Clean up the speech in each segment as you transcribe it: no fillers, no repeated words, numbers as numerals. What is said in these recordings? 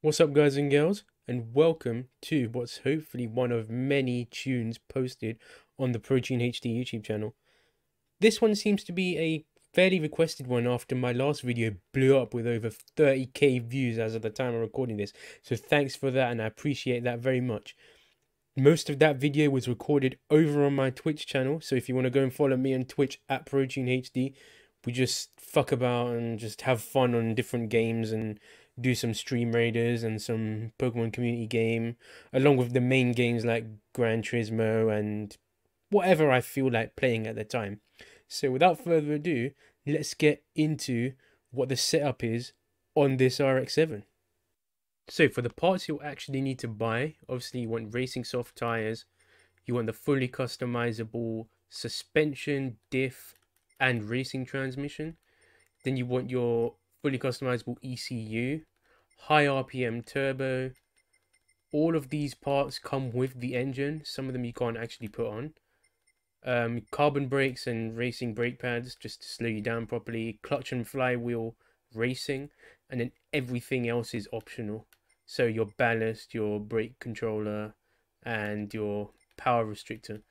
What's up, guys and girls, and welcome to what's hopefully one of many tunes posted on the Protein HD YouTube channel. This one seems to be a fairly requested one after my last video blew up with over 30k views as of the time I'm recording this, so thanks for that and I appreciate that very much. Most of that video was recorded over on my Twitch channel, so if you want to go and follow me on Twitch at Protein HD, we just fuck about and just have fun on different games and do some Stream Raiders and some Pokemon community game, along with the main games like Gran Turismo and whatever I feel like playing at the time. So without further ado, let's get into what the setup is on this RX-7. So for the parts you'll actually need to buy, obviously you want racing soft tires, you want the fully customizable suspension, diff, and racing transmission. Then you want your fully customizable ECU, high RPM turbo. All of these parts come with the engine. Some of them you can't actually put on. Carbon brakes and racing brake pads just to slow you down properly. Clutch and flywheel racing. And then everything else is optional. So your ballast, your brake controller, and your power restrictor.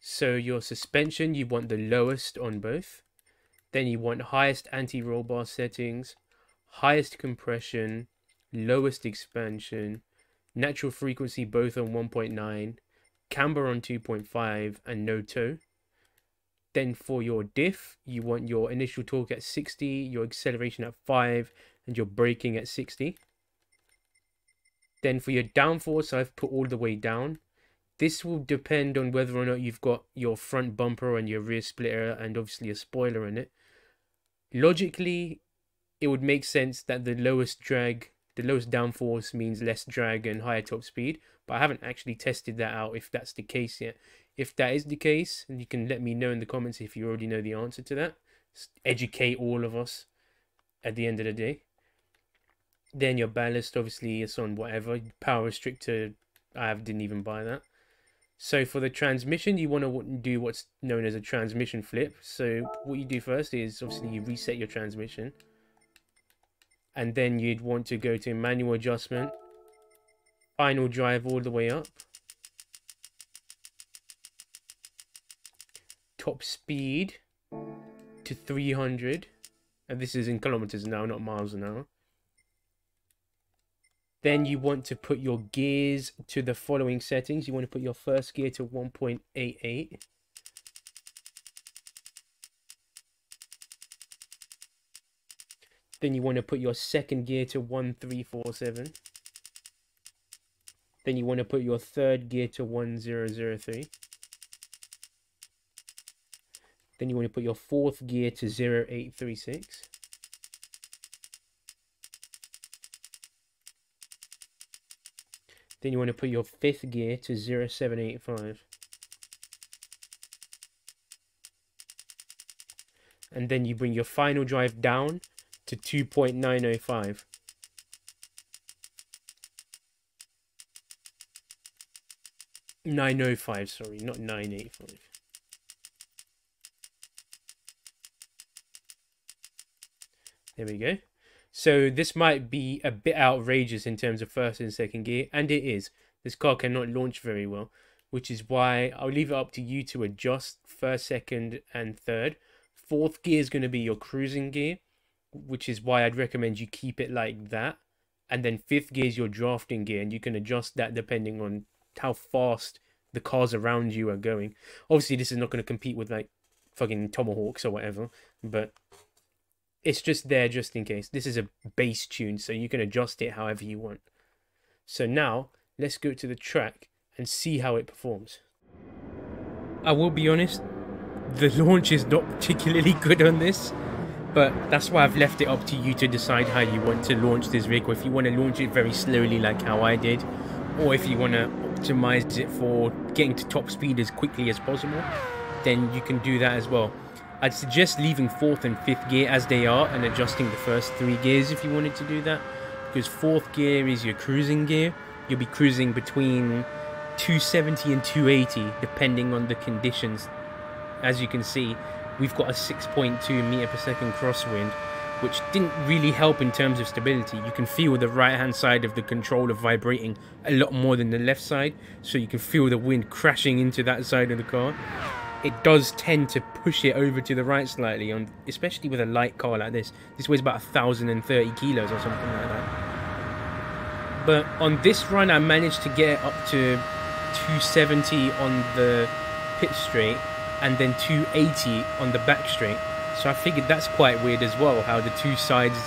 So your suspension, you want the lowest on both. Then you want highest anti-roll bar settings, highest compression, lowest expansion, natural frequency both on 1.9, camber on 2.5, and no toe. Then for your diff, you want your initial torque at 60, your acceleration at 5, and your braking at 60. Then for your downforce, I've put all the way down. This will depend on whether or not you've got your front bumper and your rear splitter and obviously a spoiler in it. Logically, it would make sense that the lowest downforce means less drag and higher top speed, but I haven't actually tested that out if that's the case yet. If that is the case, you can let me know in the comments if you already know the answer to that. Just educate all of us at the end of the day. Then your ballast obviously is on whatever. Power restrictor, didn't even buy that. So for the transmission, you want to do what's known as a transmission flip. So what you do first is obviously you reset your transmission. And then you'd want to go to manual adjustment. Final drive all the way up. Top speed to 300. And this is in kilometers now, not miles an hour. Then you want to put your gears to the following settings. You want to put your first gear to 1.88. Then you want to put your second gear to 1347. Then you want to put your third gear to 1003. Then you want to put your fourth gear to 0836. Then you want to put your fifth gear to 0785. And then you bring your final drive down to 2.905. Sorry, not 985. There we go. So this might be a bit outrageous in terms of first and second gear, and it is. This car cannot launch very well, which is why I'll leave it up to you to adjust first, second, and third. Fourth gear is going to be your cruising gear, which is why I'd recommend you keep it like that. And then fifth gear is your drafting gear, and you can adjust that depending on how fast the cars around you are going. Obviously, this is not going to compete with like fucking Tomahawks or whatever, but it's just there just in case. This is a base tune, so you can adjust it however you want. So now, let's go to the track and see how it performs. I will be honest, the launch is not particularly good on this, but that's why I've left it up to you to decide how you want to launch this vehicle. If you want to launch it very slowly like how I did, or if you want to optimize it for getting to top speed as quickly as possible, then you can do that as well. I'd suggest leaving fourth and fifth gear as they are and adjusting the first three gears if you wanted to do that, because fourth gear is your cruising gear. You'll be cruising between 270 and 280 depending on the conditions. As you can see, we've got a 6.2 meter per second crosswind, which didn't really help in terms of stability. You can feel the right hand side of the controller vibrating a lot more than the left side, so you can feel the wind crashing into that side of the car. It does tend to push it over to the right slightly, especially with a light car like this. This weighs about 1,030 kilos or something like that. But on this run, I managed to get up to 270 on the pit straight and then 280 on the back straight. So I figured that's quite weird as well, how the two sides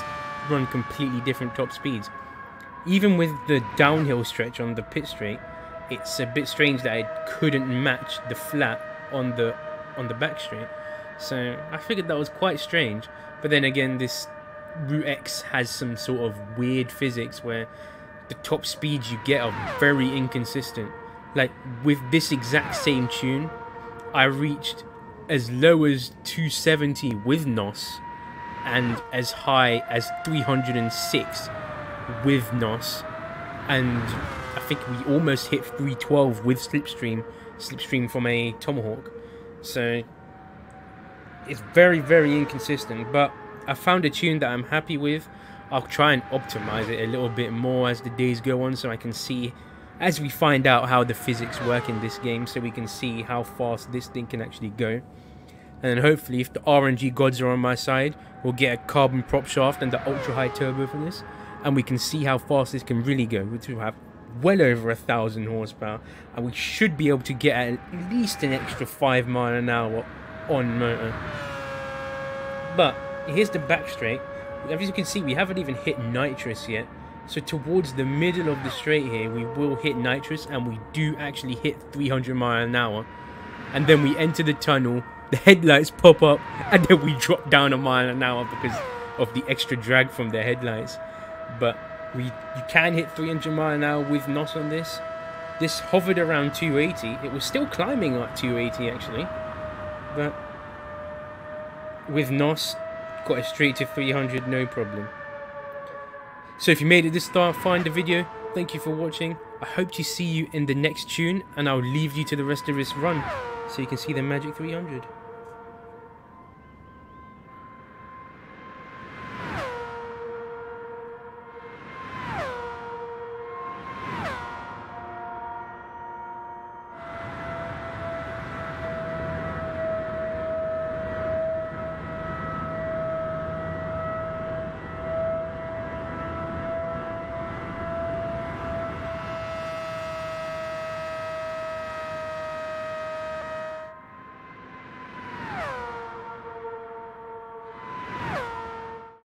run completely different top speeds. Even with the downhill stretch on the pit straight, it's a bit strange that I couldn't match the flat on the back straight. So I figured that was quite strange. But then again, this Root X has some sort of weird physics where the top speeds you get are very inconsistent. Like with this exact same tune, I reached as low as 270 with NOS and as high as 306 with NOS, and I think we almost hit 312 with slipstream from a Tomahawk. So it's very, very inconsistent, but I found a tune that I'm happy with. I'll try and optimize it a little bit more as the days go on, so I can see, as we find out how the physics work in this game, so we can see how fast this thing can actually go. And then hopefully, if the RNG gods are on my side, we'll get a carbon prop shaft and the ultra high turbo for this, and we can see how fast this can really go, which will have well over 1,000 horsepower, and we should be able to get at least an extra 5 miles an hour on motor. But here's the back straight. As you can see, we haven't even hit nitrous yet. So towards the middle of the straight here, we will hit nitrous, and we do actually hit 300 miles an hour. And then we enter the tunnel, the headlights pop up, and then we drop down a mile an hour because of the extra drag from the headlights. But you can hit 300 miles an hour with NOS on this. This hovered around 280. It was still climbing up 280 actually, but with NOS, got it straight to 300, no problem. So if you made it this far, find the video. Thank you for watching. I hope to see you in the next tune, and I'll leave you to the rest of this run so you can see the magic 300.